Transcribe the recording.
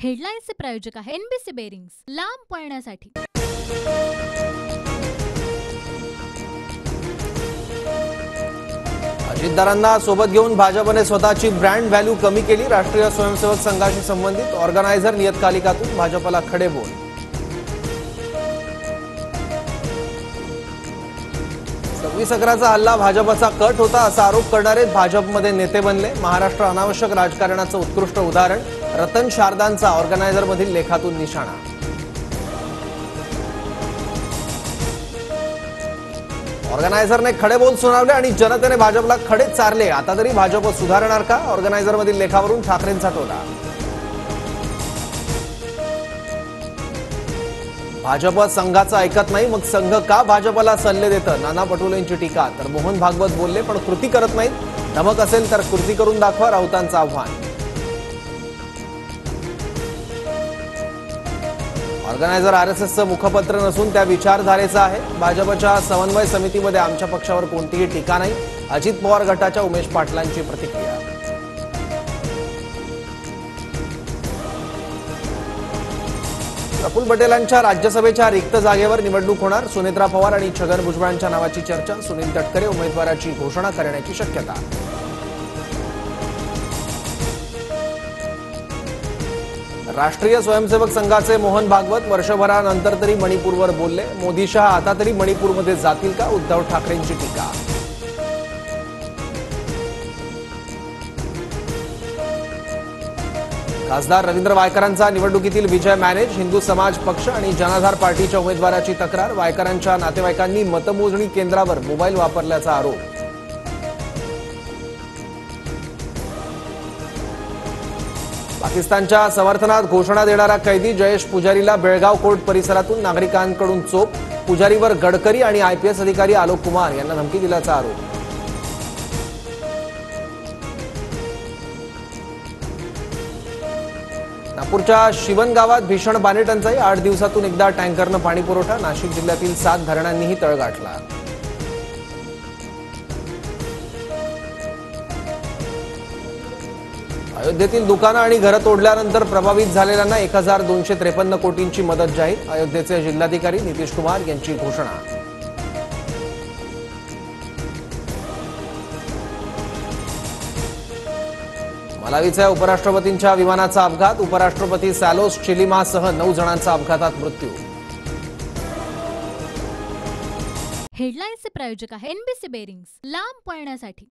हेडलाईन्सचे प्रायोजक आहे NBC bearings, लांब पळण्यासाठी। अजितदारांना सोबत घेऊन भाजपने स्वतःची ब्रँड व्हॅल्यू कमी केली। राष्ट्रीय स्वयंसेवक संघाशी संबंधित ऑर्गनायझर नियतकालिकातून भाजपला खडे बोल। 26/11चा हल्ला भाजपचा कट होता असा आरोप करणारे भाजपमध्ये नेते बनले। महाराष्ट्र अनावश्यक राजकारणाचं उत्कृष्ट उदाहरण रतन शारदांचा ऑर्गनायझरमधील लेखातून निशाणा। ऑर्गनायझरने खडे बोल सुनावले आणि जनतेने भाजपला खडे चारले। आता तरी भाजप सुधारणार का? ऑर्गनायझरमधील लेखावरून ठाकरेंचा टोला। भाजप संघाचं ऐकत नाही, मग संघ का भाजपला सल्ले देतं? नाना पटोलेंची टीका। तर मोहन भागवत बोलले पण कृती करत नाहीत। धमक असेल तर कृती करून दाखवा, राऊतांचं आव्हान। ऑर्गनायझर आरएसएसचं मुखपत्र नसून त्या विचारधारेचं आहे। भाजपच्या समन्वय समितीमध्ये आमच्या पक्षावर कोणतीही टीका नाही। अजित पवार गटाच्या उमेश पाटलांची प्रतिक्रिया। प्रफुल्ल पटेलांच्या राज्यसभेच्या रिक्त जागेवर निवडणूक होणार। सुनेत्रा पवार आणि छगन भुजबळांच्या नावाची चर्चा। सुनील तटकरे उमेदवाराची घोषणा करण्याची शक्यता। राष्ट्रीय स्वयंसेवक संघाचे मोहन भागवत वर्षभरानंतर तरी मणिपूरवर बोलले। मोदी शहा आता तरी मणिपूरमध्ये जातील का? उद्धव ठाकरेंची टीका। खासदार रवींद्र वायकरांचा निवडणुकीतील विजय मॅनेज। हिंदू समाज पक्ष आणि जनाधार पार्टीच्या उमेदवाराची तक्रार। वायकरांच्या नातेवाईकांनी मतमोजणी केंद्रावर मोबाईल वापरल्याचा आरोप। पाकिस्तानच्या समर्थनात घोषणा देणारा कैदी जयेश पुजारीला बेळगाव कोर्ट परिसरातून नागरिकांकडून चोप। पुजारीवर गडकरी आणि आयपीएस अधिकारी आलोक कुमार यांना धमकी दिल्याचा आरोप। नागपूरच्या शिवन गावात भीषण पाणीटंचाई। 8 दिवसातून एकदा टँकरनं पाणी पुरवठा। नाशिक जिल्ह्यातील 7 धरणांनीही तळ गाठला। अयोध्येतील दुकानं आणि घरं तोडल्यानंतर प्रभावित झालेल्यांना 1253 कोटींची मदत जाहीर। अयोध्येचे जिल्हाधिकारी नितीश कुमार यांची घोषणा। मलावीच्या उपराष्ट्रपतींच्या विमानाचा अपघात। उपराष्ट्रपती सॅलोस चिलिमासह 9 जणांचा अपघातात मृत्यू। हेडलाईन्सचे प्रायोजक आहे एनबीसी बेरिंग्स, लांब पळण्यासाठी।